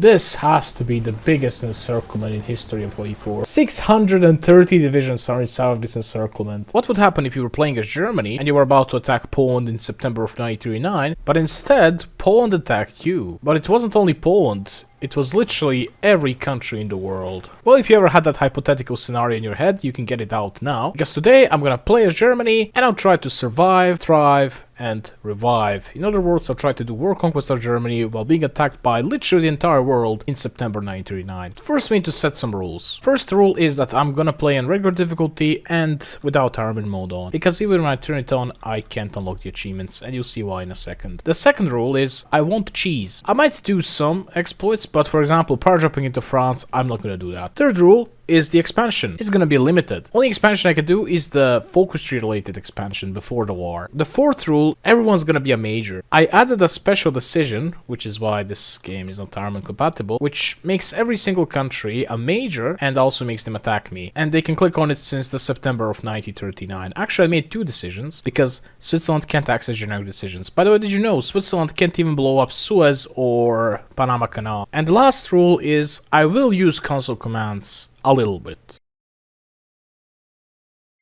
This has to be the biggest encirclement in history of E4. 630 divisions are inside this encirclement. What would happen if you were playing as Germany and you were about to attack Poland in September of 1939, but instead Poland attacked you? But it wasn't only Poland. It was literally every country in the world. Well, if you ever had that hypothetical scenario in your head, you can get it out now. Because today I'm gonna play as Germany and I'll try to survive, thrive, and revive. In other words, I'll try to do war conquest of Germany while being attacked by literally the entire world in September 1939. First, we need to set some rules. First rule is that I'm gonna play on regular difficulty and without armor mode on. Because even when I turn it on, I can't unlock the achievements, and you'll see why in a second. The second rule is I won't cheese. I might do some exploits, but for example, power dropping into France, I'm not gonna do that. Third rule is the expansion. It's gonna be limited. Only expansion I can do is the focus tree related expansion before the war. The fourth rule, everyone's gonna be a major. I added a special decision, which is why this game is not armament compatible, which makes every single country a major and also makes them attack me. And they can click on it since the September of 1939. Actually, I made two decisions because Switzerland can't access generic decisions. By the way, did you know Switzerland can't even blow up Suez or Panama Canal? And the last rule is I will use console commands a little bit.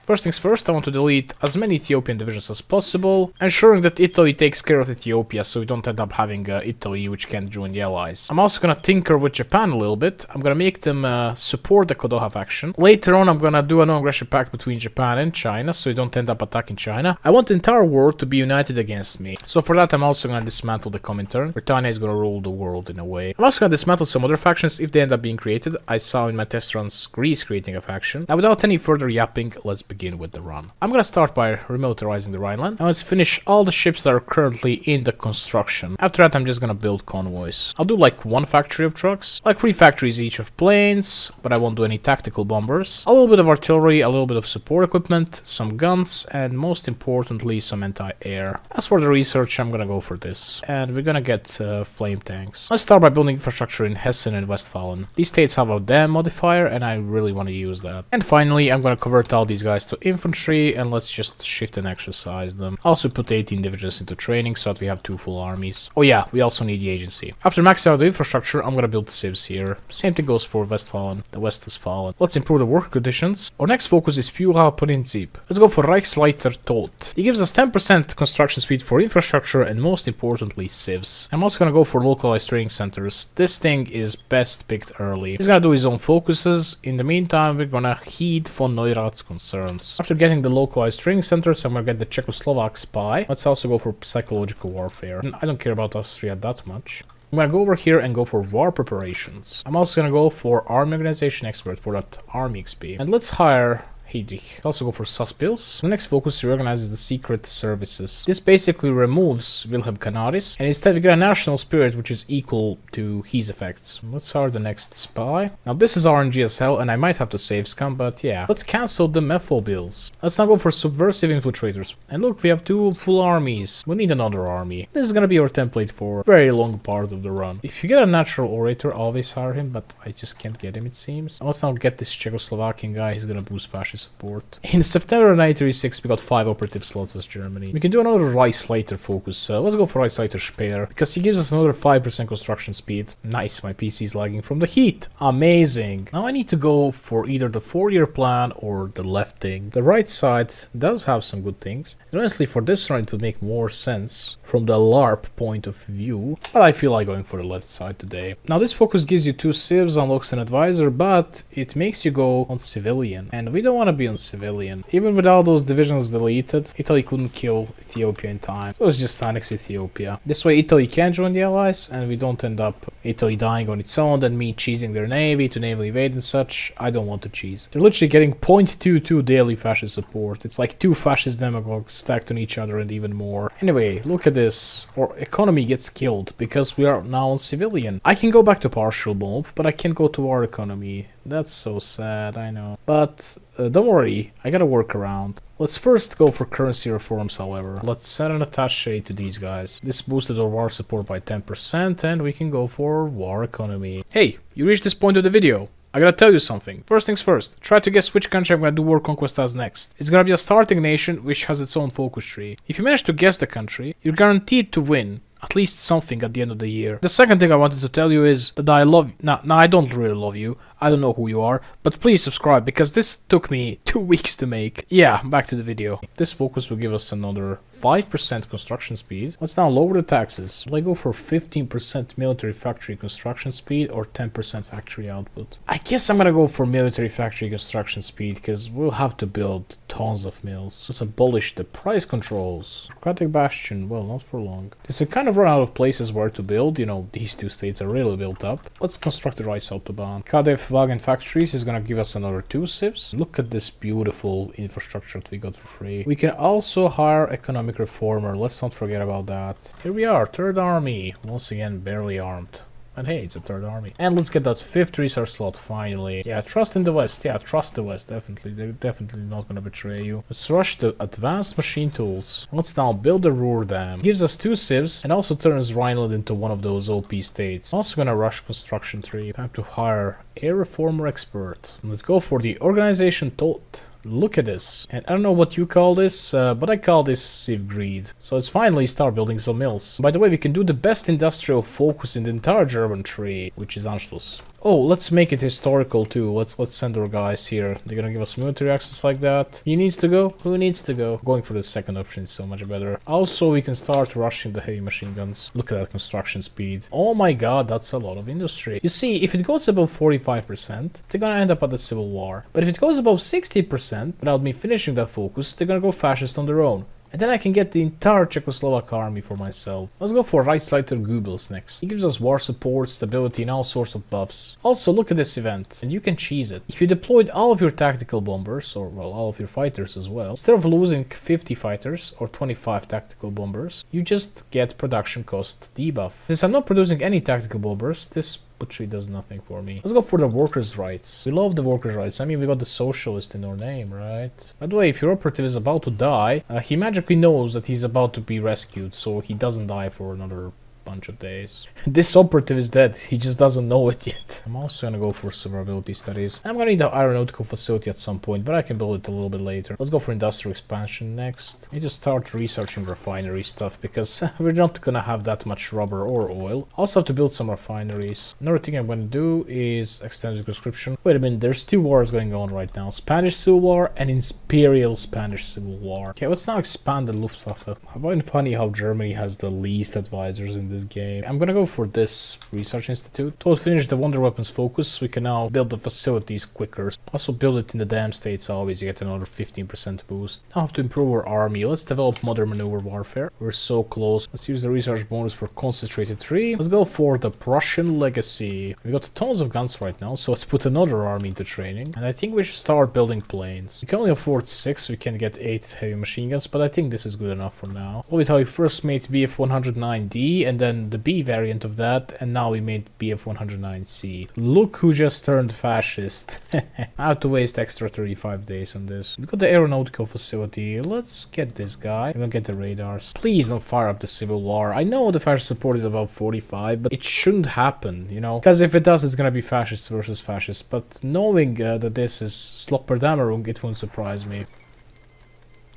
First things first, I want to delete as many Ethiopian divisions as possible, ensuring that Italy takes care of Ethiopia so we don't end up having Italy which can't join the Allies. I'm also gonna tinker with Japan a little bit. I'm gonna make them support the Kodoha faction. Later on, I'm gonna do a non-aggression pact between Japan and China so we don't end up attacking China. I want the entire world to be united against me. So for that, I'm also gonna dismantle the Comintern. Britannia is gonna rule the world in a way. I'm also gonna dismantle some other factions if they end up being created. I saw in my test runs Greece creating a faction. Now without any further yapping, let's begin with the run. I'm gonna start by remilitarizing the Rhineland. Now let's finish all the ships that are currently in the construction. After that, I'm just gonna build convoys. I'll do like one factory of trucks, like 3 factories each of planes, but I won't do any tactical bombers. A little bit of artillery, a little bit of support equipment, some guns, and most importantly, some anti-air. As for the research, I'm gonna go for this. And we're gonna get flame tanks. Let's start by building infrastructure in Hessen and Westphalen. These states have a dam modifier, and I really want to use that. And finally, I'm gonna convert all these guys to infantry, and let's just shift and exercise them. Also put 18 divisions into training so that we have 2 full armies. Oh yeah, we also need the agency. After maxing out the infrastructure, I'm gonna build civs here. Same thing goes for Westphalen. The West has fallen. Let's improve the work conditions. Our next focus is Führerprinzip. Let's go for Reichsleiter Tod. He gives us 10% construction speed for infrastructure and most importantly civs. I'm also gonna go for localized training centers. This thing is best picked early. He's gonna do his own focuses. In the meantime, we're gonna heed von Neurath's concerns. After getting the localized training centers, I'm gonna get the Czechoslovak spy. Let's also go for psychological warfare. I don't care about Austria that much. I'm gonna go over here and go for war preparations. I'm also gonna go for army organization expert for that army XP. And let's hire Heydrich. Also go for Suspils. The next focus reorganizes the secret services. This basically removes Wilhelm Canaris, and instead we get a national spirit which is equal to his effects. Let's hire the next spy. Now this is RNG as hell, and I might have to save scum, but yeah. Let's cancel the Mepho bills. Let's now go for subversive infiltrators. And look, we have 2 full armies. We need another army. This is gonna be our template for a very long part of the run. If you get a natural orator, always hire him, but I just can't get him, it seems. Let's now get this Czechoslovakian guy. He's gonna boost fascist support. In September 1936, we got 5 operative slots as Germany. We can do another Reichsleiter focus. Let's go for Reichsleiter Speer, because he gives us another 5% construction speed. Nice, my PC is lagging from the heat. Amazing. Now I need to go for either the 4-year plan or the left thing. The right side does have some good things. And honestly, for this run, it would make more sense from the LARP point of view, but I feel like going for the left side today. Now this focus gives you 2 civs, unlocks an advisor, but it makes you go on civilian, and we don't want to be on civilian. Even with all those divisions deleted, Italy couldn't kill Ethiopia in time, so it's just annex Ethiopia. This way Italy can join the Allies, and we don't end up Italy dying on its own, and me cheesing their navy to naval evade and such. I don't want to cheese. They're literally getting 0.22 daily fascist support. It's like 2 fascist demagogues stacked on each other and even more. Anyway, look at this. Our economy gets killed because we are now on civilian. I can go back to partial bomb, but I can't go to our economy. That's so sad, I know. But don't worry, I got a workaround. Let's first go for currency reforms, however. Let's send an attaché to these guys. This boosted our war support by 10%, and we can go for war economy. Hey, you reached this point of the video. I gotta tell you something. First things first, try to guess which country I'm gonna do war conquest as next. It's gonna be a starting nation which has its own focus tree. If you manage to guess the country, you're guaranteed to win at least something at the end of the year. The second thing I wanted to tell you is that I love you. Now, I don't really love you. I don't know who you are, but please subscribe because this took me 2 weeks to make. Yeah, back to the video. This focus will give us another 5% construction speed. Let's now lower the taxes. Will I go for 15% military factory construction speed or 10% factory output? I guess I'm gonna go for military factory construction speed because we'll have to build tons of mills. Let's abolish the price controls. Democratic Bastion, well, not for long. Since we kind of run out of places where to build, you know, these two states are really built up. Let's construct the rice autobahn. Kadef Wagen Factories is gonna give us another 2 civs. Look at this beautiful infrastructure that we got for free. We can also hire economic reformer. Let's not forget about that. Here we are, 3rd Army. Once again, barely armed. And hey, it's a 3rd Army. And let's get that 5th resource slot, finally. Yeah, trust in the West. Yeah, trust the West, definitely. They're definitely not gonna betray you. Let's rush the advanced machine tools. Let's now build a Ruhr Dam. Gives us 2 civs and also turns Rhineland into one of those OP states. Also gonna rush construction 3. Time to hire a reformer expert. Let's go for the organization tot. Look at this. And I don't know what you call this, but I call this civ greed. So let's finally start building some mills. By the way, we can do the best industrial focus in the entire German tree, which is Anschluss. Oh, let's make it historical too. Let's send our guys here. They're gonna give us military access like that. He needs to go? Who needs to go? Going for the second option is so much better. Also, we can start rushing the heavy machine guns. Look at that construction speed. Oh my god, that's a lot of industry. You see, if it goes above 45%, they're gonna end up at the Civil War. But if it goes above 60%, without me finishing that focus, they're gonna go fascist on their own. And then I can get the entire Czechoslovak army for myself. Let's go for Reichsleiter Goebbels next. He gives us war support, stability, and all sorts of buffs. Also, look at this event, and you can cheese it. If you deployed all of your tactical bombers, or well, all of your fighters as well, instead of losing 50 fighters or 25 tactical bombers, you just get production cost debuff. Since I'm not producing any tactical bombers, this literally does nothing for me. Let's go for the workers' rights. We love the workers' rights. I mean, we got the socialist in our name, right? By the way, if your operative is about to die, he magically knows that he's about to be rescued, so he doesn't die for another bunch of days. This operative is dead, he just doesn't know it yet. I'm also gonna go for survivability studies. I'm gonna need an aeronautical facility at some point, but I can build it a little bit later. Let's go for industrial expansion next. I need to start researching refinery stuff because we're not gonna have that much rubber or oil. Also have to build some refineries. Another thing I'm gonna do is extend the conscription. Wait a minute, there's 2 wars going on right now. Spanish Civil War and Imperial Spanish Civil War. Okay, let's now expand the Luftwaffe. I find it funny how Germany has the least advisors in this game. I'm gonna go for this research institute. To finish the wonder weapons focus, we can now build the facilities quicker. Also build it in the damn states always, you get another 15% boost. Now have to improve our army. Let's develop modern maneuver warfare. We're so close. Let's use the research bonus for concentrated 3. Let's go for the Prussian legacy. We got tons of guns right now, so let's put another army into training. And I think we should start building planes. We can only afford 6, we can get 8 heavy machine guns, but I think this is good enough for now. Look at how we first made BF-109D and then the B variant of that, and now we made BF-109C. Look who just turned fascist. I have to waste extra 35 days on this. We got the aeronautical facility. Let's get this guy. We're gonna get the radars. Please don't fire up the Civil War. I know the fascist support is about 45, but it shouldn't happen, you know? Because if it does, it's gonna be fascist versus fascist. But knowing that this is Slopperdammerung, it won't surprise me.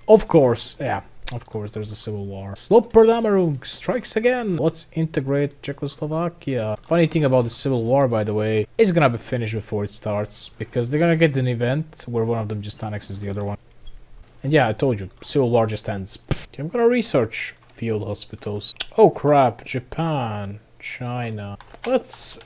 Of course, yeah. Of course, there's a civil war. Slopperdammerung strikes again. Let's integrate Czechoslovakia. Funny thing about the civil war, by the way, it's gonna be finished before it starts, because they're gonna get an event where one of them just annexes the other one. And yeah, I told you, civil war just ends. I'm gonna research field hospitals. Oh crap, Japan, China. Let's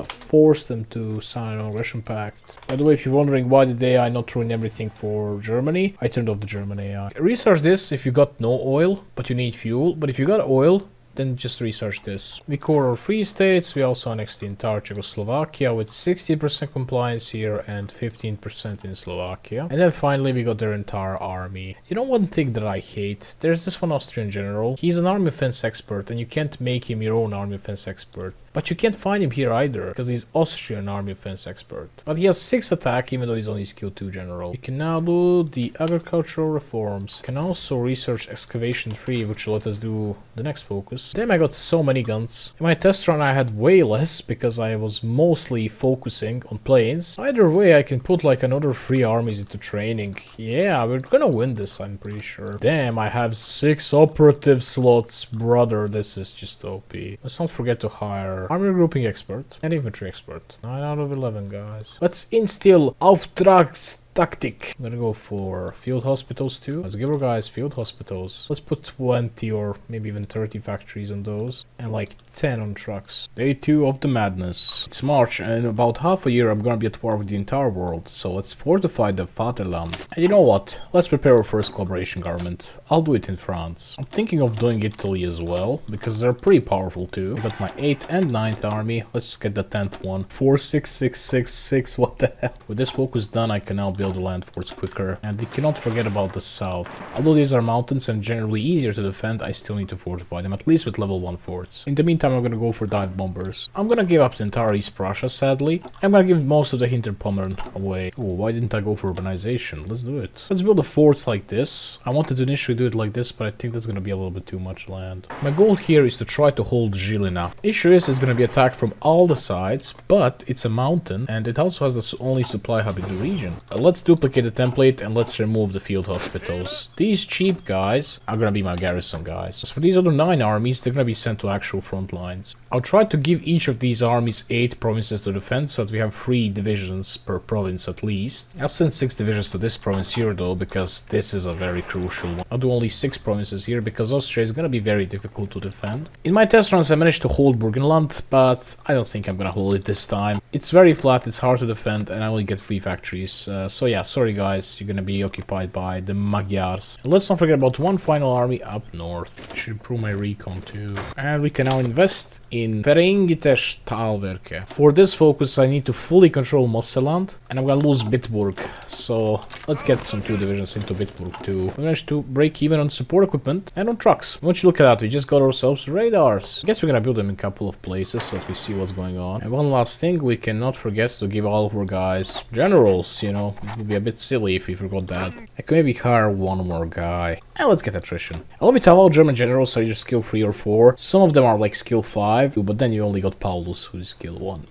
force them to sign an aggression pact. By the way, if you're wondering why did the AI not ruin everything for Germany, I turned off the German AI. Research this if you got no oil, but you need fuel. But if you got oil, then just research this. We core our free states. We also annexed the entire Czechoslovakia with 60% compliance here and 15% in Slovakia. And then finally we got their entire army. You know one thing that I hate? There's this one Austrian general. He's an army defense expert and you can't make him your own army defense expert. But you can't find him here either, because he's Austrian army offense expert. But he has 6 attack, even though he's only skill 2 general. You can now do the agricultural reforms. You can also research excavation 3, which will let us do the next focus. Damn, I got so many guns. In my test run I had way less, because I was mostly focusing on planes. Either way, I can put like another 3 armies into training. Yeah, we're gonna win this, I'm pretty sure. Damn, I have 6 operative slots. Brother, this is just OP. Let's not forget to hire army grouping expert and infantry expert. 9 out of 11, guys. Let's instill Auftragstaktik. I'm gonna go for field hospitals too. Let's give our guys field hospitals. Let's put 20 or maybe even 30 factories on those. And like 10 on trucks. Day 2 of the madness. It's March, and in about half a year I'm gonna be at war with the entire world. So let's fortify the Vaterland. And you know what? Let's prepare our first collaboration government. I'll do it in France. I'm thinking of doing Italy as well, because they're pretty powerful too. I got my 8th and 9th army. Let's get the 10th one. 4, 6, 6, 6, 6. What the hell? With this focus done, I can now build the land forts quicker. And we cannot forget about the south. Although these are mountains and generally easier to defend, I still need to fortify them, at least with level 1 forts. In the meantime, I'm gonna go for dive bombers. I'm gonna give up the entire East Prussia, sadly. I'm gonna give most of the Hinterpommern away. Oh, why didn't I go for urbanization? Let's do it. Let's build a fort like this. I wanted to initially do it like this, but I think that's gonna be a little bit too much land. My goal here is to try to hold Žilina. Issue is it's gonna be attacked from all the sides, but it's a mountain, and it also has the only supply hub in the region. Let's duplicate the template and let's remove the field hospitals. These cheap guys are gonna be my garrison guys. As for these other 9 armies, they're gonna be sent to actual front lines. I'll try to give each of these armies 8 provinces to defend, so that we have 3 divisions per province at least. I'll send 6 divisions to this province here though, because this is a very crucial one. I'll do only 6 provinces here, because Austria is gonna be very difficult to defend. In my test runs I managed to hold Burgenland, but I don't think I'm gonna hold it this time. It's very flat, it's hard to defend, and I only get 3 factories. So yeah, sorry guys, you're gonna be occupied by the Magyars. And let's not forget about one final army up north. I should improve my recon too. And we can now invest in Vereinigte Stahlwerke. For this focus I need to fully control Mosseland, and I'm gonna lose Bitburg. So let's get some 2 divisions into Bitburg too. We managed to break even on support equipment and on trucks. Once you look at that, we just got ourselves radars. I guess we're gonna build them in a couple of places so that we see what's going on. And one last thing, we cannot forget to give all of our guys generals, you know. It would be a bit silly if we forgot that. I could maybe hire one more guy. And let's get attrition. I love it how all German generals are either skill 3 or 4. Some of them are like skill 5, but then you only got Paulus, who is skill 1.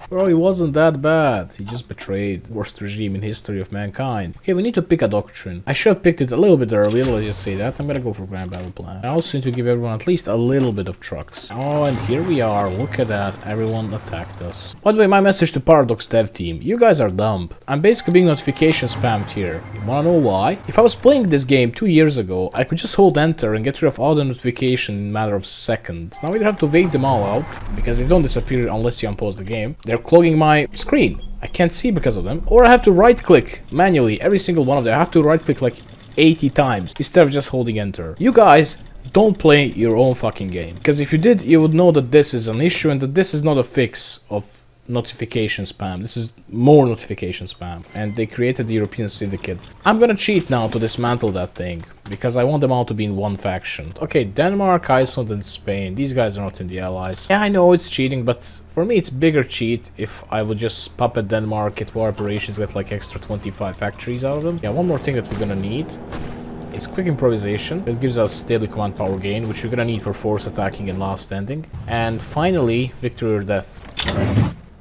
Bro, he wasn't that bad. He just betrayed the worst regime in history of mankind. Okay, we need to pick a doctrine. I should have picked it a little bit earlier, let's just say that. I'm gonna go for Grand Battle Plan. I also need to give everyone at least a little bit of trucks. Oh, and here we are. Look at that. Everyone attacked us. By the way, my message to Paradox dev team. You guys are dumb. I'm basically being notification spammed here. You wanna know why? If I was playing this game 2 years ago, I could just hold enter and get rid of all the notification in a matter of seconds. Now we have to wait them all out, because they don't disappear unless you unpause the game. They're clogging my screen. I can't see because of them. Or I have to right click manually, every single one of them. I have to right click like 80 times instead of just holding enter. You guys don't play your own fucking game. Because if you did, you would know that this is an issue and that this is not a fix of notification spam. This is more notification spam, and they created the European Syndicate. I'm gonna cheat now to dismantle that thing, because I want them all to be in one faction. Okay, Denmark, Iceland and Spain. These guys are not in the allies. Yeah, I know it's cheating, but for me it's bigger cheat if I would just puppet Denmark, get war operations, get like extra 25 factories out of them. Yeah, one more thing that we're gonna need is quick improvisation. It gives us daily command power gain, which we're gonna need for force attacking and last standing. And finally, victory or death.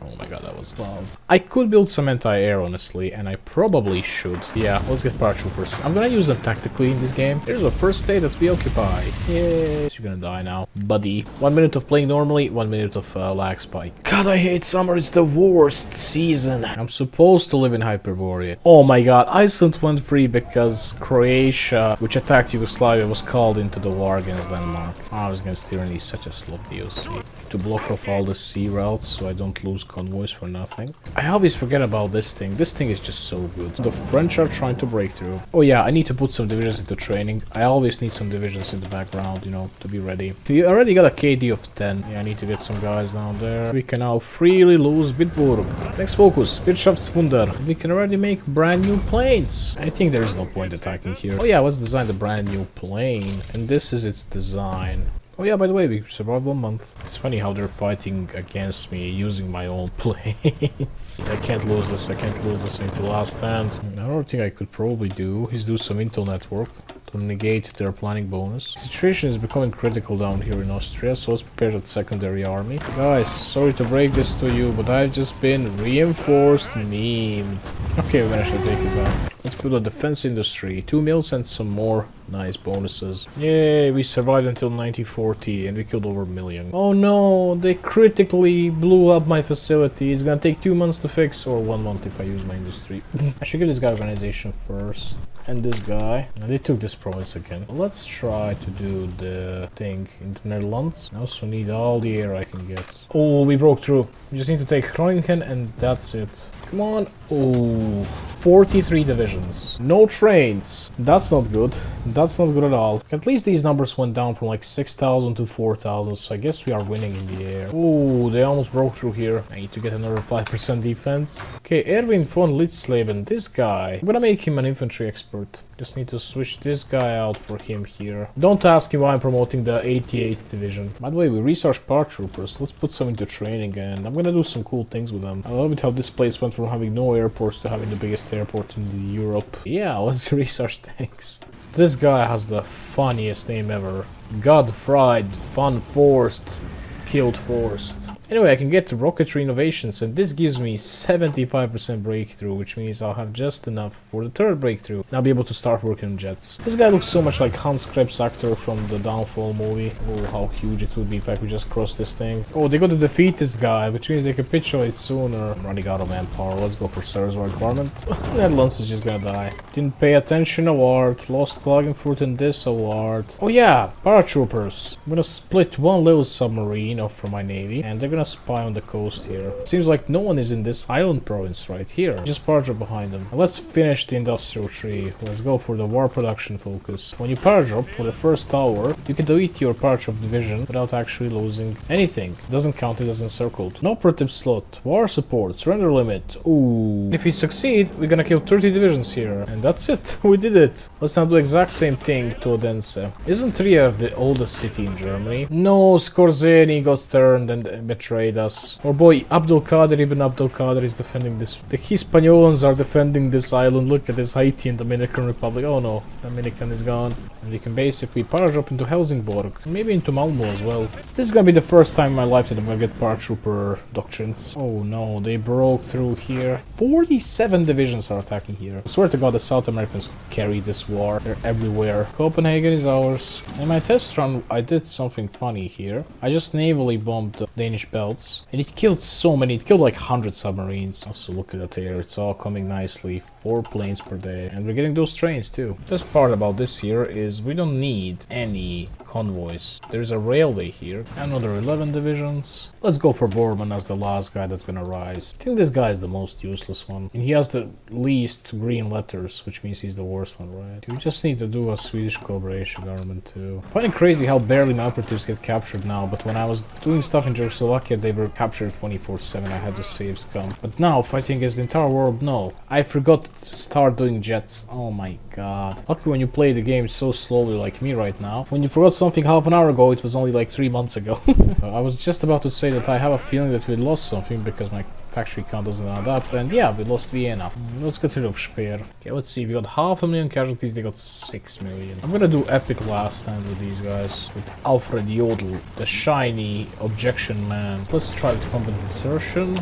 Oh my god, that was loud. I could build some anti-air, honestly, and I probably should. Yeah, let's get paratroopers. I'm gonna use them tactically in this game. Here's the first state that we occupy. Yay. You're gonna die now, buddy. 1 minute of playing normally, 1 minute of lag spike. God, I hate summer. It's the worst season. I'm supposed to live in Hyperborea. Oh my god, Iceland went free because Croatia, which attacked Yugoslavia, was called into the war against Denmark. I was against Tyranny, such a slow DOC. To block off all the sea routes so I don't lose convoys for nothing. I always forget about this thing. This thing is just so good. The French are trying to break through. Oh yeah, I need to put some divisions into training. I always need some divisions in the background, you know, to be ready. We already got a KD of 10. Yeah, I need to get some guys down there. We can now freely lose Bitburg. Next focus, Wirtschaftswunder. We can already make brand new planes. I think there is no point attacking here. Oh yeah, let's design the brand new plane. And this is its design. Oh yeah, by the way, we survived 1 month. It's funny how they're fighting against me using my own planes. I can't lose this, I can't lose this into last hand. Another thing I could probably do is do some intel network to negate their planning bonus. The situation is becoming critical down here in Austria, so let's prepare that secondary army. Guys, sorry to break this to you, but I've just been reinforced memed. Okay, we're gonna actually take it back. Let's build a defense industry. 2 mils and some more nice bonuses. Yay, we survived until 1940 and we killed over 1 million. Oh no, they critically blew up my facility. It's gonna take 2 months to fix, or 1 month if I use my industry. I should give this guy organization first. And this guy. And they took this province again. Let's try to do the thing in the Netherlands. I also need all the air I can get. Oh, we broke through. We just need to take Groningen and that's it. Come on. Oh, 43 divisions. No trains. That's not good. That's not good at all. At least these numbers went down from like 6,000 to 4,000. So I guess we are winning in the air. Oh, they almost broke through here. I need to get another 5% defense. Okay, Erwin von Litzleben. This guy. I'm gonna make him an infantry expert. Just need to switch this guy out for him here. Don't ask me why I'm promoting the 88th division. By the way, we researched paratroopers. Let's put some into training and I'm gonna do some cool things with them. I love it how this place went from having no airports to having the biggest airport in Europe. Yeah, let's research things. This guy has the funniest name ever. God-fried, fun forced, killed forced. Anyway, I can get to rocketry innovations, and this gives me 75% breakthrough, which means I'll have just enough for the third breakthrough. And I'll be able to start working on jets. This guy looks so much like Hans Krebs actor from the Downfall movie. Oh, how huge it would be if I could just cross this thing. Oh, they got to defeat this guy, which means they capitulate sooner. I'm running out of manpower. Let's go for sejozwak requirement. Netherlands is just gonna die. Didn't pay attention award. Lost Klagenfurt in this award. Oh yeah, paratroopers. I'm gonna split one little submarine off from my navy, and they're gonna spy on the coast here. Seems like no one is in this island province right here. Just paradrop behind them. Now let's finish the industrial tree. Let's go for the war production focus. When you paradrop for the first tower, you can delete your paradrop division without actually losing anything. It doesn't count it as encircled. No operative slot. War support. Surrender limit. Ooh. If we succeed, we're gonna kill 30 divisions here. And that's it. We did it. Let's now do the exact same thing to Odense. Isn't Trier the oldest city in Germany? No, Skorzeny got turned and betrayed us. Our boy Abdul Qadir ibn Abdul Qadir is defending this. The Hispanioans are defending this island. Look at this, Haiti and Dominican Republic. Oh no, Dominican is gone. And you can basically paradrop into Helsingborg. Maybe into Malmo as well. This is gonna be the first time in my life that I'm gonna get paratrooper doctrines. Oh no, they broke through here. 47 divisions are attacking here. I swear to God the South Americans carry this war. They're everywhere. Copenhagen is ours. In my test run, I did something funny here. I just navally bombed the Danish belts. And it killed so many. It killed like 100 submarines. Also look at that here. It's all coming nicely. 4 planes per day. And we're getting those trains too. The best part about this here is we don't need any convoys. There's a railway here. Another 11 divisions. Let's go for Bormann as the last guy that's gonna rise. I think this guy is the most useless one. And he has the least green letters, which means he's the worst one, right? We just need to do a Swedish cooperation government too. I find it crazy how barely my operatives get captured now, but when I was doing stuff in Czechoslovakia, they were captured 24/7. I had to save scum. But now, fighting against the entire world, no. I forgot to start doing jets. Oh my god. Lucky when you play the game so slowly like me right now. When you forgot something half an hour ago, it was only like 3 months ago. I was just about to say that I have a feeling that we lost something because my factory count doesn't add up, and yeah, we lost Vienna. Let's get rid of Speer. Okay, let's see, we got 500,000 casualties, they got 6 million. I'm gonna do epic last time with these guys, with Alfred Jodl, the shiny objection man. Let's try with combat insertion.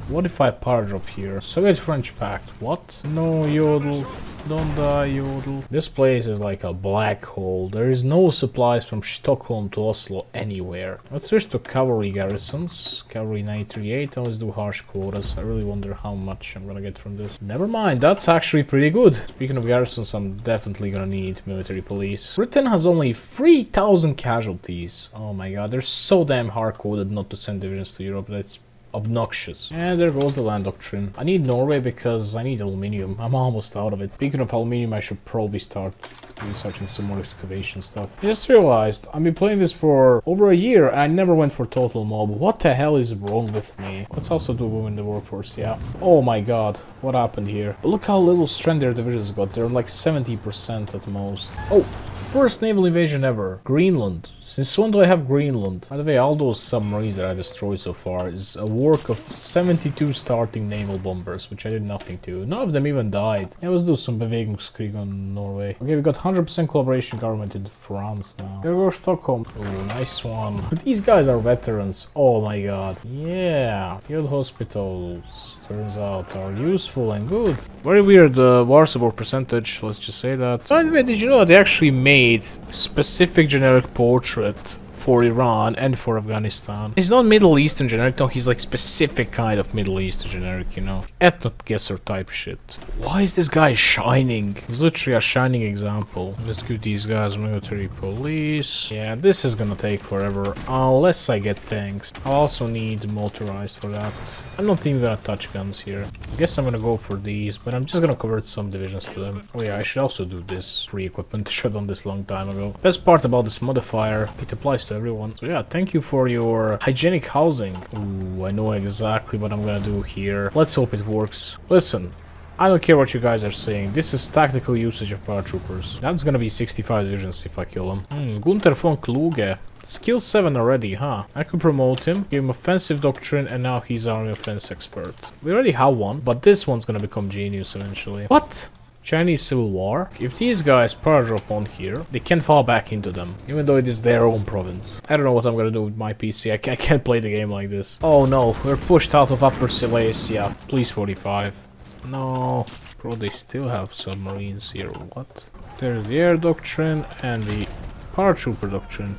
What if I paradrop here? Soviet-French Pact. What? No, Jodl. Don't die, Jodl. This place is like a black hole. There is no supplies from Stockholm to Oslo anywhere. Let's switch to cavalry garrisons. Cavalry 938. And let's do harsh quotas. I really wonder how much I'm gonna get from this. Never mind, that's actually pretty good. Speaking of garrisons, I'm definitely gonna need military police. Britain has only 3,000 casualties. Oh my god, they're so damn hard-coded not to send divisions to Europe that it's obnoxious. And there goes the land doctrine. I need Norway because I need aluminium. I'm almost out of it. Speaking of aluminium, I should probably start researching some more excavation stuff. I just realized I've been playing this for over a year and I never went for total mob. What the hell is wrong with me? Let's also do women in the workforce, yeah. Oh my god, what happened here? Look how little strength their divisions got. They're like 70% at most. Oh! First naval invasion ever. Greenland. Since when do I have Greenland? By the way, all those submarines that I destroyed so far is a work of 72 starting naval bombers, which I did nothing to. None of them even died. Yeah, let's do some Bewegungskrieg on Norway. Okay, we got 100% collaboration government in France now. Here we go, Stockholm. Oh, nice one. But these guys are veterans. Oh my god. Yeah. Field hospitals, turns out, are useful and good. Very weird war support percentage, let's just say that. By the way, did you know that they actually made specific generic portrait for Iran and for Afghanistan? He's not Middle Eastern generic, no, he's like specific kind of Middle Eastern generic, you know. Ethnic guesser type shit. Why is this guy shining? He's literally a shining example. Let's give these guys military police. Yeah, this is gonna take forever, unless I get tanks. I'll also need motorized for that. I'm not even gonna touch guns here. I guess I'm gonna go for these, but I'm just gonna convert some divisions to them. Oh yeah, I should also do this free equipment. I should have done this long time ago. Best part about this modifier, it applies to everyone. So yeah, thank you for your hygienic housing. Ooh, I know exactly what I'm gonna do here. Let's hope it works. Listen, I don't care what you guys are saying. This is tactical usage of paratroopers. That's gonna be 65 divisions if I kill him. Gunther von Kluge. Skill 7 already, huh? I could promote him, give him offensive doctrine, and now he's army offense expert. We already have one, but this one's gonna become genius eventually. What? Chinese Civil War. If these guys paradrop on here, they can fall back into them, even though it is their own province. I don't know what I'm gonna do with my PC. I can't play the game like this. Oh no, we're pushed out of Upper Silesia. Please 45. No. Bro, they still have submarines here. What? There's the air doctrine and the paratrooper doctrine.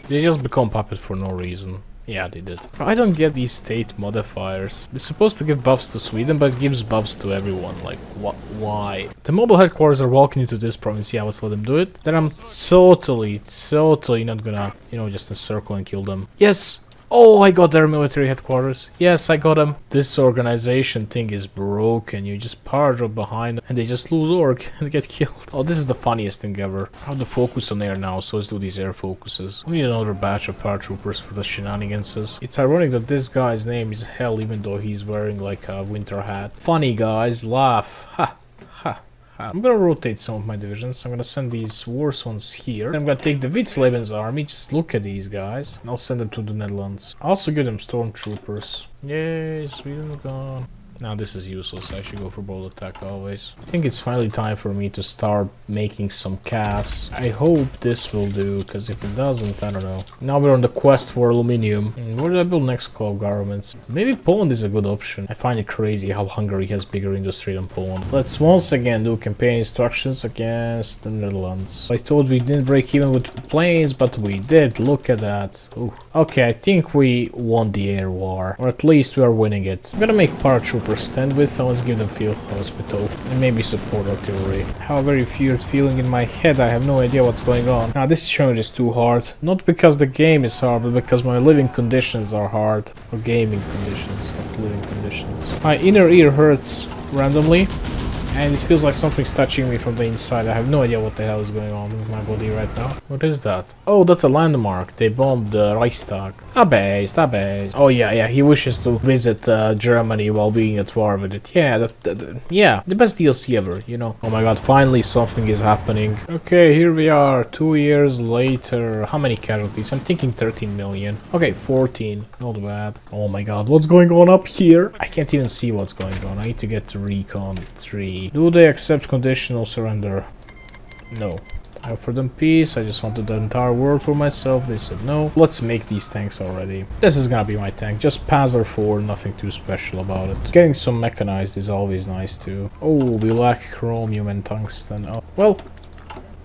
They just become puppet for no reason. Yeah, they did. I don't get these state modifiers. They're supposed to give buffs to Sweden, but it gives buffs to everyone. Like, what? Why? The mobile headquarters are walking into this province. Yeah, let's let them do it. Then I'm totally not gonna, you know, just encircle and kill them. Yes! Oh, I got their military headquarters. Yes, I got them. This organization thing is broken. You just power drop behind and they just lose org and get killed. Oh, this is the funniest thing ever. I have the focus on air now, so let's do these air focuses. We need another batch of paratroopers for the shenanigans. It's ironic that this guy's name is Hell, even though he's wearing like a winter hat. Funny guys, laugh. Ha, ha. I'm gonna rotate some of my divisions. I'm gonna send these worse ones here. I'm gonna take the Witzleben's army. Just look at these guys. And I'll send them to the Netherlands. I'll also give them stormtroopers. Yay, Sweden's gone. Now this is useless. I should go for bold attack always. I think it's finally time for me to start making some casts. I hope this will do, because if it doesn't, I don't know. Now we're on the quest for aluminium. Where do I build next co-op governments? Maybe Poland is a good option. I find it crazy how Hungary has bigger industry than Poland. Let's once again do campaign instructions against the Netherlands. I thought we didn't break even with planes, but we did. Look at that. Ooh. Okay, I think we won the air war. Or at least we are winning it. I'm gonna make paratroopers stand with, and let's give them field hospital and maybe support artillery. I have a very weird feeling in my head. I have no idea what's going on. Now this challenge is too hard, not because the game is hard, but because my living conditions are hard. Or gaming conditions, not living conditions. My inner ear hurts randomly, and it feels like something's touching me from the inside. I have no idea what the hell is going on with my body right now. What is that? Oh, that's a landmark. They bombed the Reichstag. A base, a base. Oh yeah, he wishes to visit Germany while being at war with it. Yeah, yeah, the best DLC ever, you know. Oh my god, finally something is happening. Okay, here we are, 2 years later. How many casualties? I'm thinking 13 million. Okay, 14. Not bad. Oh my god, what's going on up here? I can't even see what's going on. I need to get to recon 3. Do they accept conditional surrender? No. I offered them peace. I just wanted the entire world for myself. They said no. Let's make these tanks already. This is gonna be my tank. Just Panzer IV, nothing too special about it. Getting some mechanized is always nice too. Oh, we lack chromium and tungsten. Oh, well,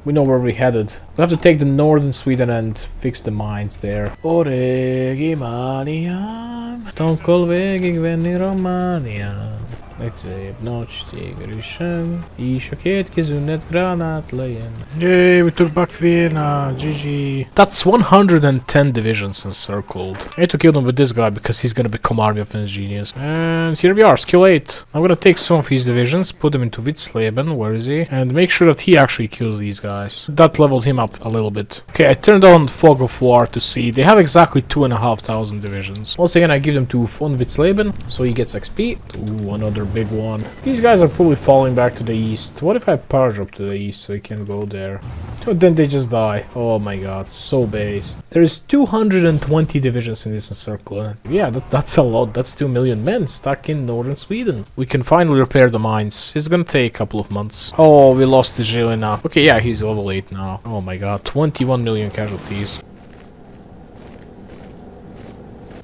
we know where we're headed. We have to take the northern Sweden and fix the mines there. Oregimanian, Tonkol végig venni Románián. Legszebb nagy stígerűsen, és a két kezünket gránát legyen. Yay, we took back Vienna, GG. That's 110 divisions encircled. I need to kill them with this guy because he's gonna become army offense genius. And here we are, skill 8. I'm gonna take some of his divisions, put them into Witzleben, where is he? And make sure that he actually kills these guys. That leveled him up a little bit. Okay, I turned on Fog of War to see. They have exactly 2,500 divisions. Once again, I give them to von Witzleben, so he gets XP. Ooh, another big one. These guys are probably falling back to the east. What if I purge up to the east so we can go there? But then they just die. Oh my god, so based. There's 220 divisions in this encirclement. Yeah, that's a lot. That's 2 million men stuck in northern Sweden. We can finally repair the mines. It's gonna take a couple of months. Oh, we lost the Žilina. Okay, yeah, he's level 8 now. Oh my god, 21 million casualties.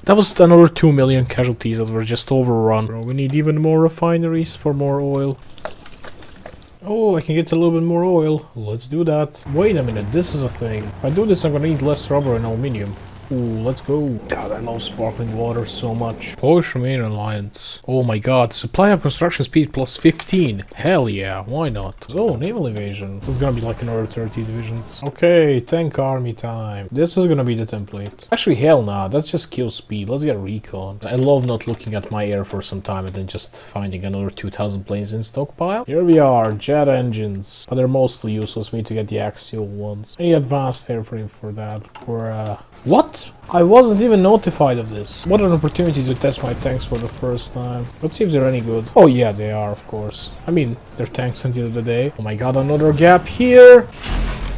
That was another 2 million casualties that were just overrun. Bro, we need even more refineries for more oil. Oh, I can get a little bit more oil. Let's do that. Wait a minute, this is a thing. If I do this, I'm gonna need less rubber and aluminium. Ooh, let's go. God, I love sparkling water so much. Polish-Romanian alliance. Oh my god, supply of construction speed plus 15. Hell yeah, why not? Oh, naval invasion. This is gonna be like another 30 divisions. Okay, tank army time. This is gonna be the template. Actually, hell nah, that's just kill speed. Let's get recon. I love not looking at my air for some time and then just finding another 2,000 planes in stockpile. Here we are, jet engines. But they're mostly useless. We need to get the axial ones. Any advanced airframe for that? For, what? I wasn't even notified of this. What an opportunity to test my tanks for the first time. Let's see if they're any good. Oh yeah, they are, of course. I mean, they're tanks at the end of the day. Oh my god, another gap here.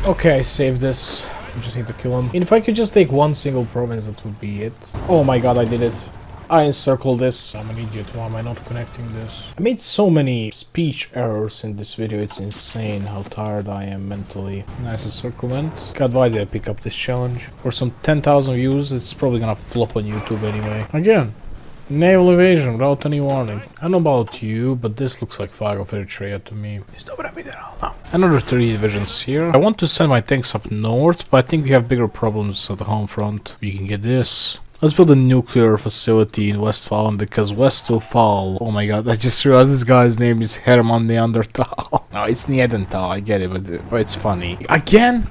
Okay, save this. I just need to kill him. And if I could just take one single province, that would be it. Oh my god, I did it. I encircled this. I'm an idiot. Why am I not connecting this? I made so many speech errors in this video. It's insane how tired I am mentally. Nice encirclement. God, why did I pick up this challenge? For some 10,000 views, it's probably gonna flop on YouTube anyway. Again, naval invasion without any warning. I don't know about you, but this looks like Fire of Eritrea to me. Another 3 divisions here. I want to send my tanks up north, but I think we have bigger problems at the home front. We can get this. Let's build a nuclear facility in Westfalen because West will fall. Oh my god, I just realized this guy's name is Herman Neanderthal. No, it's Neanderthal, I get it, but it's funny. Again?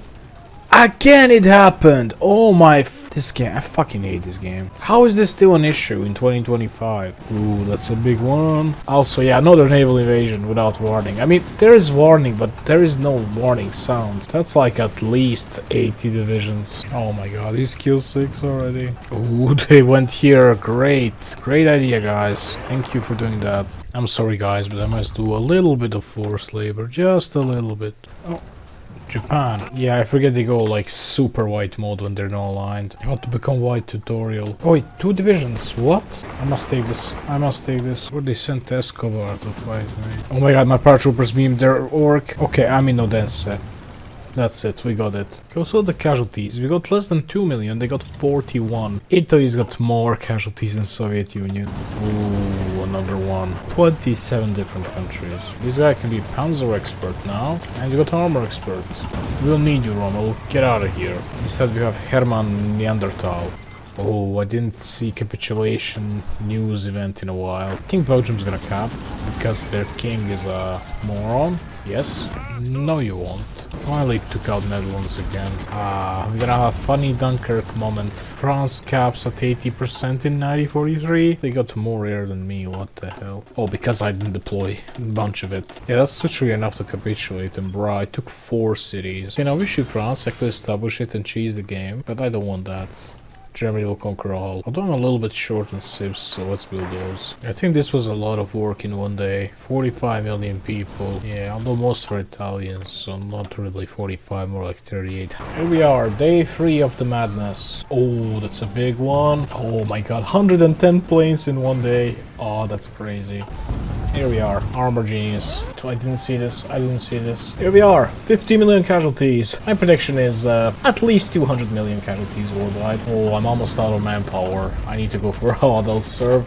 Again it happened! Oh my... This game, I fucking hate this game. How is this still an issue in 2025? Ooh, that's a big one. Also, yeah, another naval invasion without warning. I mean, there is warning, but there is no warning sounds. That's like at least 80 divisions. Oh my god, he's kill 6 already. Ooh, they went here. Great. Great idea, guys. Thank you for doing that. I'm sorry, guys, but I must do a little bit of forced labor. Just a little bit. Oh. Japan. Yeah, I forget they go like super white mode when they're not aligned. How to become white tutorial. Oh wait, 2 divisions. What? I must take this. I must take this. Or they sent Escobar to fight me. Oh my god, my paratroopers beamed their orc. Okay, I'm in Odense. That's it, we got it. Also the casualties. We got less than 2 million, they got 41. Italy's got more casualties than Soviet Union. Ooh, another one. 27 different countries. This guy can be Panzer expert now. And you got armor expert. We'll need you, Rommel. Get out of here. Instead we have Herman Neanderthal. Oh, I didn't see capitulation news event in a while. I think Belgium's gonna cap because their king is a moron. Yes? No, you won't. Finally took out Netherlands again. We're gonna have a funny Dunkirk moment. France caps at 80% in 1943. They got more air than me, what the hell. Oh, because I didn't deploy a bunch of it. Yeah, that's literally enough to capitulate, and bruh, I took 4 cities. You know, we should France, I could establish it and cheese the game, but I don't want that. Germany will conquer all. Although I'm a little bit short on civs, so let's build those. I think this was a lot of work in one day. 45 million people. Yeah, although most were Italians, so not really 45, more like 38. Here we are, day 3 of the madness. Oh, that's a big one. Oh my god, 110 planes in one day. Oh, that's crazy. Here we are, armor genius. I didn't see this, I didn't see this. Here we are, 50 million casualties. My prediction is at least 200 million casualties worldwide. Oh, I'm almost out of manpower. I need to go for a adult serve.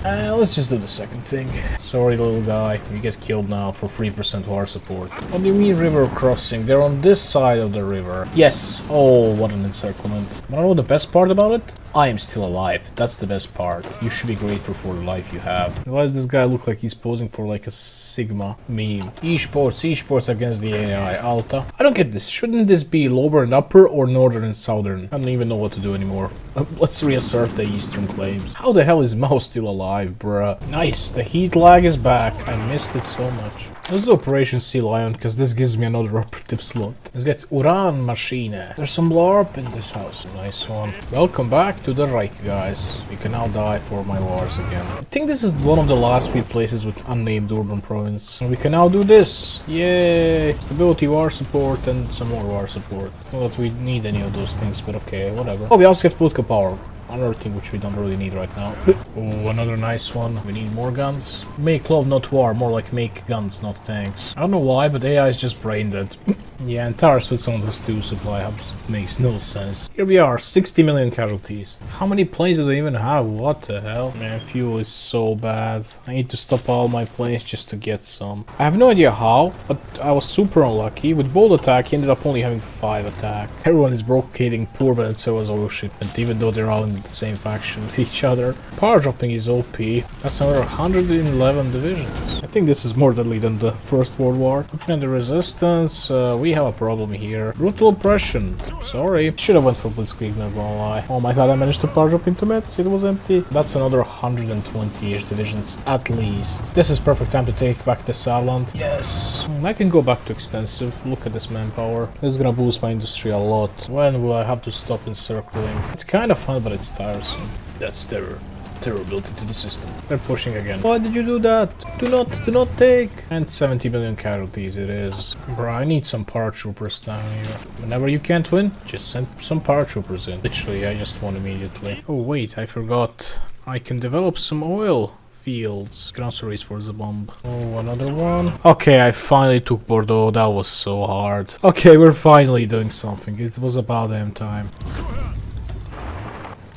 Let's just do the second thing. Sorry, little guy. You get killed now for 3% war support. What do you mean river crossing? They're on this side of the river. Yes. Oh, what an encirclement. Wanna know the best part about it? I am still alive. That's the best part. You should be grateful for the life you have. Why does this guy look like he's posing for like a Sigma meme? Esports against the AI. Alta. I don't get this. Shouldn't this be lower and upper or northern and southern? I don't even know what to do anymore. Let's reassert the eastern claims. How the hell is Mao still alive, bruh? Nice. The heat lag is back. I missed it so much. Let's do Operation Sea Lion, because this gives me another operative slot. Let's get Uran Machine. There's some LARP in this house. Nice one. Welcome back. to the Reich, guys. You can now die for my wars again. I think this is one of the last few places with unnamed urban province. And we can now do this. Yay! Stability, war support, and some more war support. Not that we need any of those things, but okay, whatever. Oh, we also get political power. Another thing which we don't really need right now. Oh, another nice one. We need more guns. Make love, not war. More like make guns, not tanks. I don't know why, but AI is just brain dead. Yeah, entire Switzerland has 2 supply hubs. Makes no sense. Here we are, 60 million casualties. How many planes do they even have? What the hell? Man, fuel is so bad. I need to stop all my planes just to get some. I have no idea how, but I was super unlucky. With bold attack, he ended up only having 5 attack. Everyone is brocading poor Venezuela's oil shipment, even though they're all in the same faction with each other. Power dropping is OP. That's another 111 divisions. I think this is more deadly than the First World War. Looking at the resistance, we have a problem here. Brutal oppression. Sorry. Should have went for Blitzkrieg, not gonna lie. Oh my god, I managed to power drop into Metz. It was empty. That's another 120-ish divisions at least. This is perfect time to take back this island. Yes. I can go back to extensive. Look at this manpower. This is gonna boost my industry a lot. When will I have to stop encircling? It's kind of fun, but it's tiresome. That's terror. Terrorability to the system. They're pushing again. Why did you do that? Do not take! And 70 million casualties it is. Bro, I need some paratroopers down here. Whenever you can't win, just send some paratroopers in. Literally, I just won immediately. Oh wait, I forgot. I can develop some oil fields. Can also race for the bomb. Oh, another one. Okay, I finally took Bordeaux. That was so hard. Okay, we're finally doing something. It was about damn time.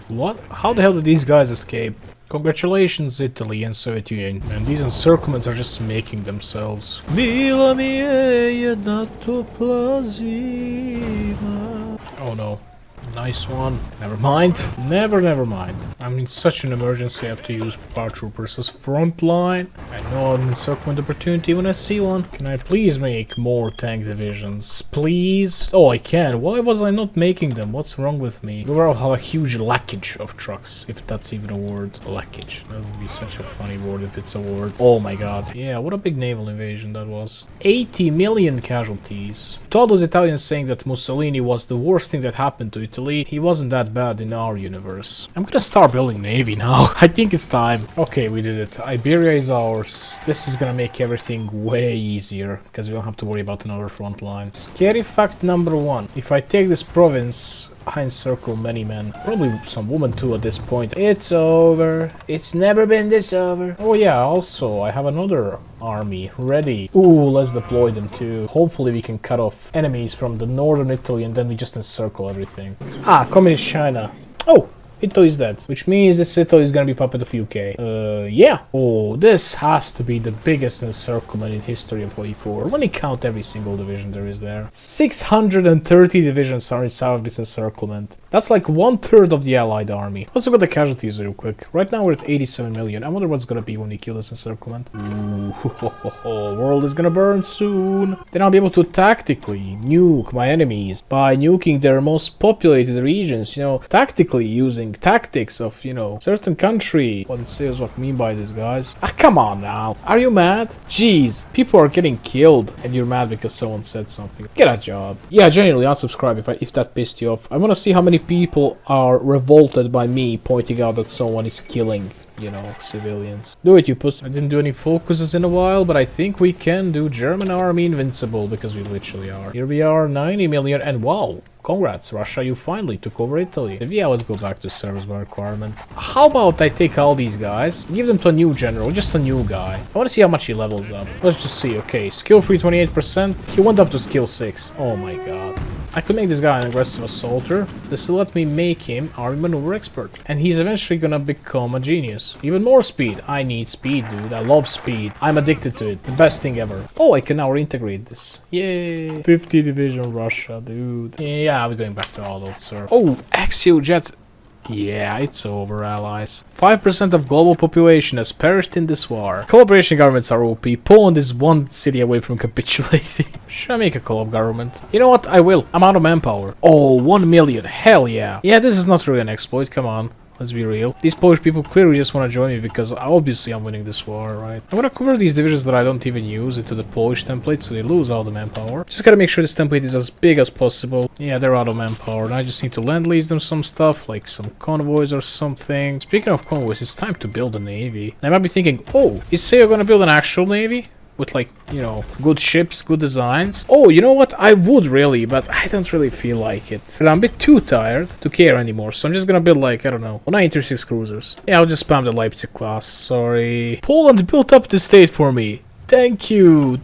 What? How the hell did these guys escape? Congratulations, Italy and Soviet Union. And these encirclements are just making themselves. Oh no. Nice one. Never mind. Never mind. I'm in such an emergency, I have to use paratroopers as front line. I know an encirclement opportunity when I see one. Can I please make more tank divisions? Please? Oh, I can. Why was I not making them? What's wrong with me? We will have a huge lackage of trucks, if that's even a word. Lackage. That would be such a funny word if it's a word. Oh my god. Yeah, what a big naval invasion that was. 80 million casualties. To all those Italians saying that Mussolini was the worst thing that happened to Italy, he wasn't that bad in our universe. I'm gonna start building navy now. I think it's time. Okay, we did it. Iberia is ours. This is gonna make everything way easier, because we don't have to worry about another front line. Scary fact number 1. If I take this province, I encircle many men. Probably some women too at this point. It's over. It's never been this over. Oh yeah, also, I have another army ready. Ooh, let's deploy them too. Hopefully we can cut off enemies from the northern Italy and then we just encircle everything. Ah, communist China. Oh! Italy's dead, which means this Italy is gonna be puppet of UK. Yeah. Oh, this has to be the biggest encirclement in history of 44. Let me count every single division there is there. 630 divisions are inside of this encirclement. That's like 1/3 of the Allied army. Let's look at the casualties real quick. Right now we're at 87 million. I wonder what's gonna be when we kill this encirclement. Ooh, world is gonna burn soon. Then I'll be able to tactically nuke my enemies by nuking their most populated regions. You know, tactically using tactics of, you know, certain country. What does sejozwak mean by this, guys? Ah, come on now. Are you mad? Jeez, people are getting killed and you're mad because someone said something. Get a job. Yeah, genuinely unsubscribe if that pissed you off. I want to see how many people are revolted by me pointing out that someone is killing, you know, civilians. Do it, you puss. I didn't do any focuses in a while, but I think we can do German army invincible, because we literally are. Here we are, 90 million, and wow, congrats, Russia, you finally took over Italy. Yeah, let's go back to service by requirement. How about I take all these guys, give them to a new general, just a new guy. I want to see how much he levels up. Let's just see, okay, skill free 28%, he went up to skill 6. Oh my god. I could make this guy an aggressive assaulter. This will let me make him army maneuver expert. And he's eventually gonna become a genius. Even more speed. I need speed, dude. I love speed. I'm addicted to it. The best thing ever. Oh, I can now reintegrate this. Yay. 50 division Russia, dude. Yeah, we're going back to all those, sir. Oh, axial jet. Yeah, it's over, allies. 5% of global population has perished in this war. Collaboration governments are OP. Poland is one city away from capitulating. Should I make a co-op government? You know what? I will. I'm out of manpower. Oh, 1 million. Hell yeah. Yeah, this is not really an exploit. Come on. let's be real. These Polish people clearly just want to join me because obviously I'm winning this war, right? I'm gonna convert these divisions that I don't even use into the Polish template so they lose all the manpower. Just gotta make sure this template is as big as possible. Yeah, they're out of manpower, and I just need to lend-lease them some stuff, like some convoys or something. Speaking of convoys, it's time to build a navy. I might be thinking, oh, is Seo gonna build an actual navy? With, like, you know, good ships, good designs. Oh, you know what? I would really, but I don't really feel like it. And I'm a bit too tired to care anymore, so I'm just gonna build, like, I don't know, 96 cruisers. Yeah, I'll just spam the Leipzig class, sorry. Poland built up the state for me. Thank you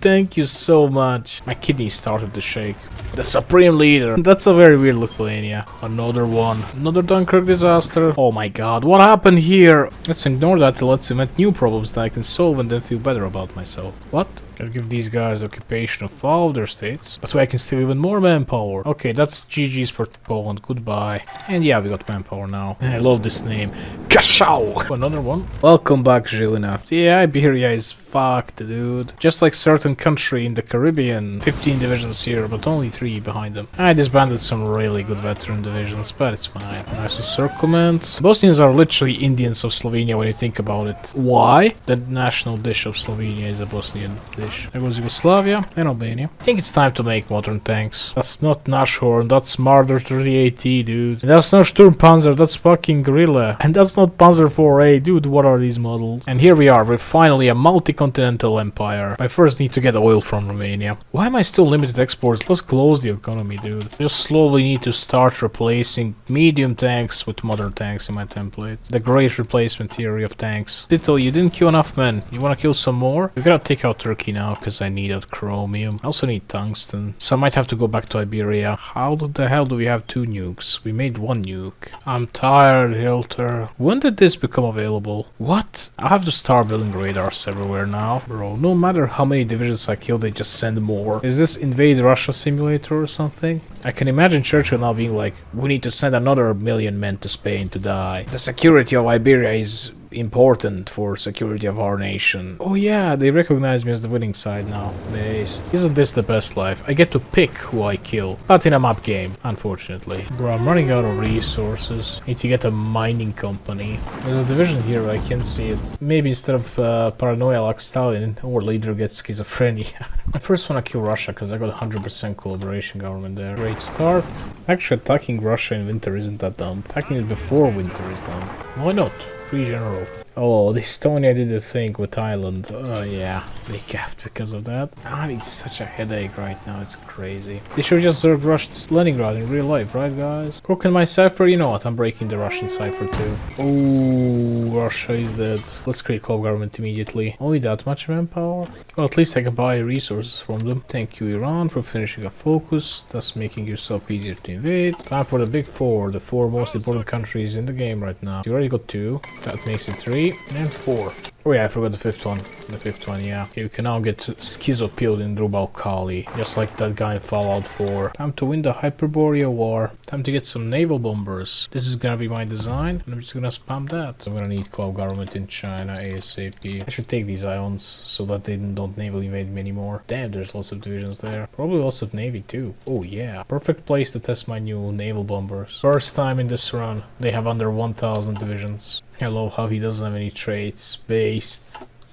so much. My kidney started to shake. The supreme leader. That's a very weird Lithuania. Another one. Another Dunkirk disaster. Oh my god, what happened here? Let's ignore that and let's invent new problems that I can solve and then feel better about myself. What? Gotta give these guys occupation of all of their states. That's why I can steal even more manpower. Okay, that's GG's for Poland. Goodbye. And yeah, we got manpower now. I love this name. Kashao! Another one. Welcome back, Žilina. Yeah, Iberia is fucked, dude. Just like certain country in the Caribbean. 15 divisions here, but only 3 behind them. I disbanded some really good veteran divisions, but it's fine. Nice encirclement. Bosnians are literally Indians of Slovenia when you think about it. Why? The national dish of Slovenia is a Bosnian dish. There goes Yugoslavia and Albania. I think it's time to make modern tanks. That's not Nashorn, that's Marder 38T, dude. And that's not Sturmpanzer, that's fucking Guerrilla. And that's not Panzer 4A, dude, what are these models? And here we are, we're finally a multi-continental empire. I first need to get oil from Romania. Why am I still limited exports? Let's close the economy, dude. I just slowly need to start replacing medium tanks with modern tanks in my template. The great replacement theory of tanks. Tito, you didn't kill enough men. You wanna kill some more? We gotta take out Turkey now because I need that chromium. I also need tungsten, so I might have to go back to Iberia. How the hell do we have 2 nukes? We made 1 nuke. I'm tired, Hilter. When did this become available? What? I have to start building radars everywhere now. Bro, no matter how many divisions I kill, they just send more. Is this Invade Russia simulator or something? I can imagine Churchill now being like, we need to send another 1 million men to Spain to die. The security of Iberia is important for security of our nation. Oh yeah, they recognize me as the winning side now. Based. Isn't this the best life? I get to pick who I kill. Not in a map game, unfortunately. Bro, I'm running out of resources. Need to get a mining company. There's a division here, I can see it. Maybe instead of paranoia like Stalin, our leader gets schizophrenia. I first want to kill Russia because I got 100% collaboration government there. Great start. Actually, attacking Russia in winter isn't that dumb. Attacking it before winter is dumb. Why not? Free general. Oh, the Estonia did a thing with Thailand. Oh yeah, they capped because of that. I'm having such a headache right now, it's crazy. They should just rushed Leningrad in real life, right guys? Broken my cipher? You know what, I'm breaking the Russian cipher too. Oh, Russia is dead. Let's create club government immediately. Only that much manpower? Well, at least I can buy resources from them. Thank you, Iran, for finishing a focus, thus making yourself easier to invade. Time for the big 4, the 4 most important countries in the game right now. You already got 2, that makes it 3. And 4. Oh yeah, I forgot the 5th one. The 5th one, yeah. Okay, we can now get schizo-pilled in Drubal Kali, just like that guy in Fallout 4. Time to win the Hyperborea war. Time to get some naval bombers. This is gonna be my design, and I'm just gonna spam that. I'm gonna need co-op government in China ASAP. I should take these ions so that they don't naval invade me anymore. Damn, there's lots of divisions there. Probably lots of navy too. Oh yeah. Perfect place to test my new naval bombers. First time in this run, they have under 1,000 divisions. I love how he doesn't have any traits. Based.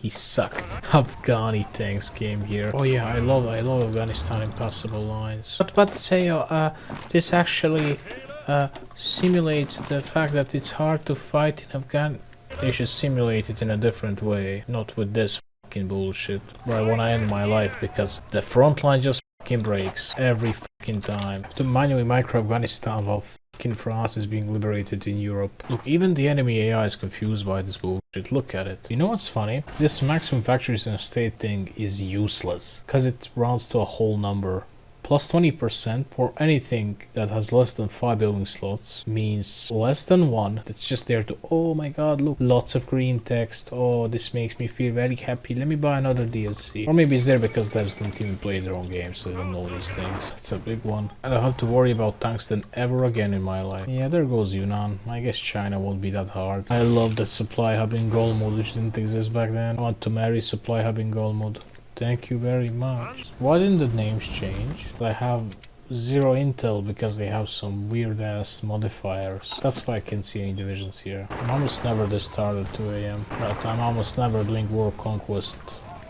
He sucked. Afghani tanks came here. Oh yeah, I love Afghanistan impassable lines. But Seo, this actually simulates the fact that it's hard to fight in Afghan. They should simulate it in a different way, not with this fucking bullshit. Where I wanna end my life because the front line just fucking breaks every fucking time. I have to manually micro Afghanistan while France is being liberated in Europe. Look, even the enemy AI is confused by this bullshit. Look at it. You know what's funny? This maximum factories in a state thing is useless because it rounds to a whole number. Plus 20% for anything that has less than 5 building slots means less than 1. That's just there to, oh my god, look, lots of green text. Oh, this makes me feel very happy. Let me buy another DLC. Or maybe it's there because devs don't even play their own games, so they don't know these things. That's a big one. I don't have to worry about tungsten ever again in my life. Yeah, there goes Yunnan. I guess China won't be that hard. I love the supply hub in Golmud, which didn't exist back then. I want to marry supply hub in Golmud. Thank you very much. Why didn't the names change? I have zero intel because they have some weird ass modifiers. That's why I can't see any divisions here. I'm almost never this start at 2 AM. But I'm almost never doing war conquest.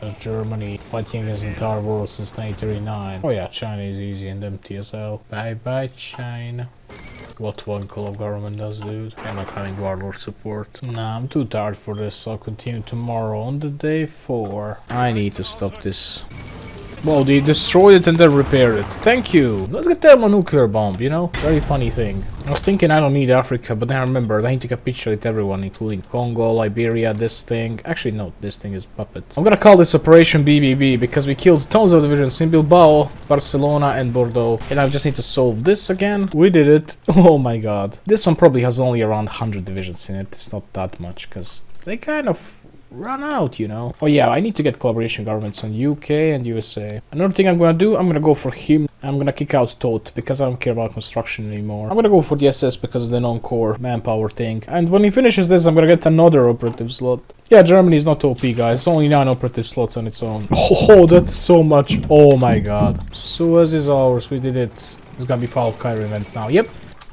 As Germany fighting against the entire world since 1939. Oh yeah, China is easy and empty as hell. Bye bye China. What one club government does, dude? I'm not having warlord support. Nah, I'm too tired for this. I'll continue tomorrow on the day 4. I need to stop this. Well, they destroyed it and then repaired it. Thank you. Let's get thermonuclear bomb, you know? Very funny thing. I was thinking I don't need Africa, but then I remembered I need to capitulate everyone, including Congo, Liberia, this thing. Actually, no, this thing is puppet. I'm gonna call this Operation BBB because we killed tons of divisions in Bilbao, Barcelona, and Bordeaux. And I just need to solve this again. We did it. Oh my god. This one probably has only around 100 divisions in it. It's not that much because they kind of run out, you know. Oh yeah, I need to get collaboration governments on UK and USA. Another thing I'm gonna do, I'm gonna go for him. I'm gonna kick out Todt because I don't care about construction anymore. I'm gonna go for the SS because of the non-core manpower thing. And when he finishes this, I'm gonna get another operative slot. Yeah, Germany is not OP, guys. Only 9 operative slots on its own. Oh, that's so much. Oh my god. Suez is ours. We did it. It's gonna be Falkire event now. Yep.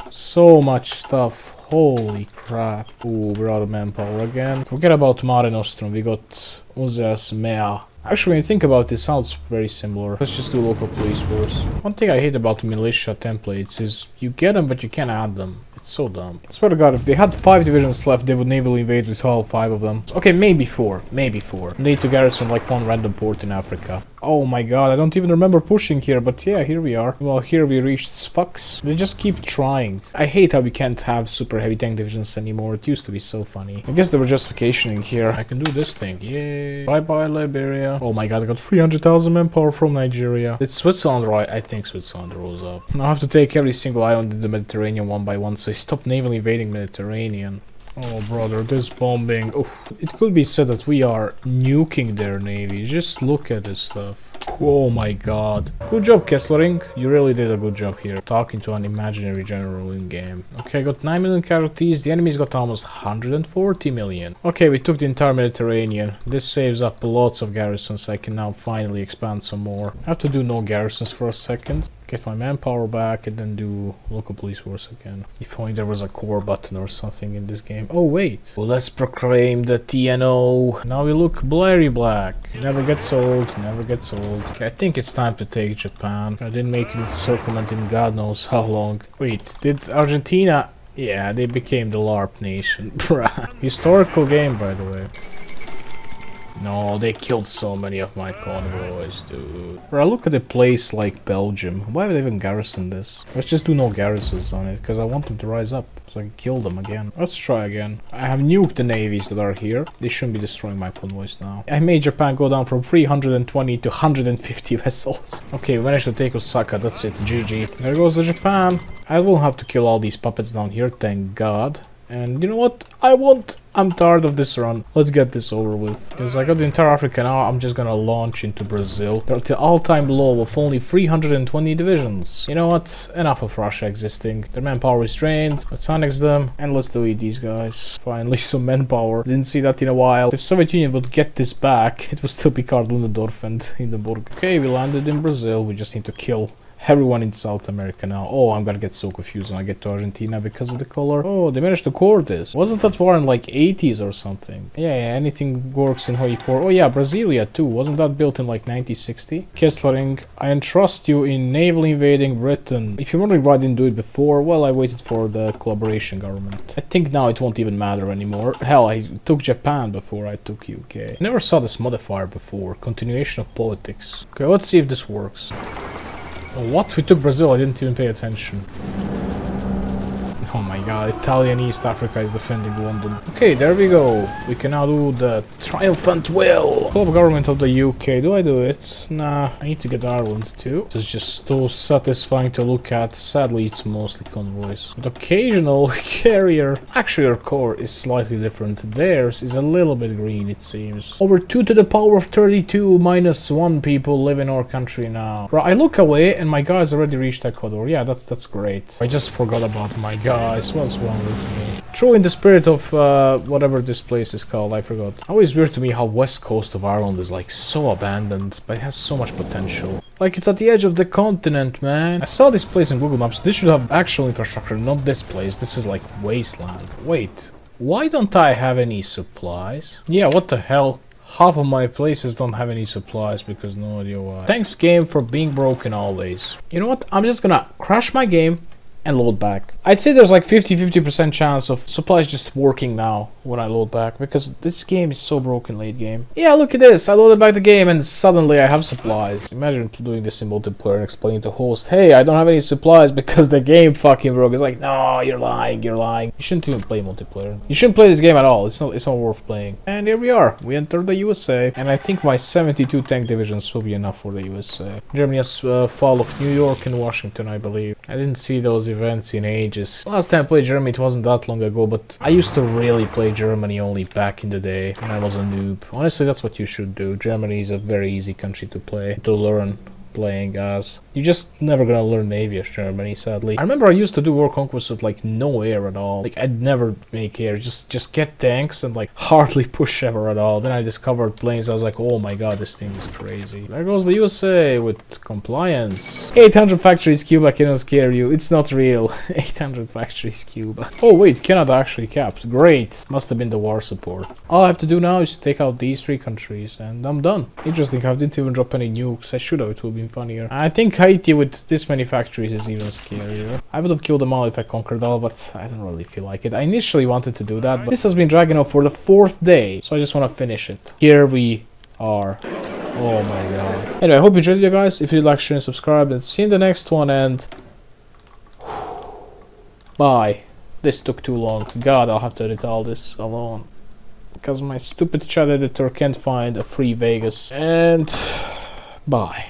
So much stuff. Holy crap. Ooh, we're out of manpower again. Forget about Mare Nostrum. We got Unseas Mea. Actually, when you think about it, it sounds very similar. Let's just do local police force. One thing I hate about militia templates is you get them, but you can't add them. It's so dumb. I swear to god, if they had 5 divisions left, they would naval invade with all 5 of them. Okay, maybe 4. Maybe 4. They need to garrison like one random port in Africa. Oh my god, I don't even remember pushing here, but yeah, here we are. Well, here we reached Sfax. They just keep trying. I hate how we can't have super heavy tank divisions anymore. It used to be so funny. I guess they were just vacationing here. I can do this thing. Yay. Bye-bye, Liberia. Oh my god, I got 300,000 manpower from Nigeria. It's Switzerland, right? I think Switzerland rolls up. Now I have to take every single island in the Mediterranean one by one, so I stop naval invading Mediterranean. Oh brother, this bombing. Oh, it could be said that we are nuking their navy. Just look at this stuff. Oh my god. Good job, Kesslering. You really did a good job here. Talking to an imaginary general in game. Okay, got 9 million casualties. The enemy's got almost 140 million. Okay, we took the entire Mediterranean. This saves up lots of garrisons. I can now finally expand some more. I have to do no garrisons for a second. Get my manpower back and then do local police force again. If only there was a core button or something in this game. Oh wait. Well, let's proclaim the TNO. Now we look blurry black. Never gets old. Never gets old. Okay, I think it's time to take Japan. I didn't make it circlement in God knows how long. Wait, did Argentina? Yeah, they became the LARP nation. Historical game, by the way. No, they killed so many of my convoys, dude. Bro, look at a place like Belgium. Why would they even garrison this? Let's just do no garrisons on it, because I want them to rise up, so I can kill them again. Let's try again. I have nuked the navies that are here. They shouldn't be destroying my convoys now. I made Japan go down from 320 to 150 vessels. Okay, we managed to take Osaka, that's it, GG. There goes the Japan. I won't have to kill all these puppets down here, thank god. And you know what? I'm tired of this run. Let's get this over with. Because I got the entire Africa now, I'm just gonna launch into Brazil. They're at the all-time low of only 320 divisions. You know what? Enough of Russia existing. Their manpower is drained. Let's annex them. And let's delete these guys. Finally, some manpower. Didn't see that in a while. If Soviet Union would get this back, it would still be Karl Ludendorff and Hindenburg. Okay, we landed in Brazil. We just need to kill everyone in South America now. Oh, I'm gonna get so confused when I get to Argentina because of the color. Oh, they managed to core this. Wasn't that war in like 80s or something? Yeah, anything works in Hoi 4. Oh yeah, Brasilia too. Wasn't that built in like 1960? Kesslering, I entrust you in naval invading Britain. If you're wondering why I didn't do it before, well, I waited for the collaboration government. I think now it won't even matter anymore. Hell, I took Japan before I took UK. I never saw this modifier before. Continuation of politics. Okay, let's see if this works. What? We took Brazil, I didn't even pay attention. Oh my god, Italian East Africa is defending London. Okay, there we go. We can now do the triumphant will. Club government of the UK. Do I do it? Nah, I need to get Ireland too. It's just so satisfying to look at. Sadly, it's mostly convoys. But occasional carrier. Actually, our core is slightly different. Theirs is a little bit green, it seems. Over 2 to the power of 32 minus 1 people live in our country now. Right, I look away and my guys already reached Ecuador. Yeah, that's great. I just forgot about my guys. What's wrong with me? True in the spirit of whatever this place is called, I forgot. Always weird to me how west coast of Ireland is like so abandoned, but it has so much potential. Like it's at the edge of the continent, man. I saw this place in Google Maps. This should have actual infrastructure, not this place. This is like wasteland. Wait, why don't I have any supplies? Yeah, what the hell? Half of my places don't have any supplies because no idea why. Thanks game for being broken always. You know what? I'm just gonna crash my game and load back. I'd say there's like 50% chance of supplies just working now when I load back, because this game is so broken late game. Yeah, look at this. I loaded back the game and suddenly I have supplies. Imagine doing this in multiplayer and explaining to host, hey, I don't have any supplies because the game fucking broke. It's like, no, you're lying, you're lying. You shouldn't even play multiplayer. You shouldn't play this game at all. It's not worth playing. And here we are. We entered the USA. And I think my 72 tank divisions will be enough for the USA. Germany has fall of New York and Washington, I believe. I didn't see those events in ages. Last time I played Germany, it wasn't that long ago, but I used to really play Germany only back in the day when I was a noob. Honestly, that's what you should do. Germany is a very easy country to play, to learn playing as. You're just never gonna learn Navy as Germany, sadly. I remember I used to do war conquest with like no air at all. Like I'd never make air, just get tanks and like hardly push ever at all. Then I discovered planes. I was like, oh my god, this thing is crazy. There goes the USA with compliance. 800 factories Cuba cannot scare you. It's not real. 800 factories Cuba. Oh wait, Canada actually capped. Great. Must have been the war support. All I have to do now is take out these 3 countries and I'm done. Interesting, I didn't even drop any nukes. I should have, it would have been funnier. I think Haiti with this many factories is even scarier. I would have killed them all if I conquered all, but I don't really feel like it. I initially wanted to do that, but this has been dragging on for the 4th day, so I just want to finish it. Here we are. Oh my god. Anyway, I hope you enjoyed it, guys. If you'd like, share and subscribe, and see you in the next one, and bye. This took too long. God, I'll have to edit all this alone, because my stupid chat editor can't find a free Vegas. And bye.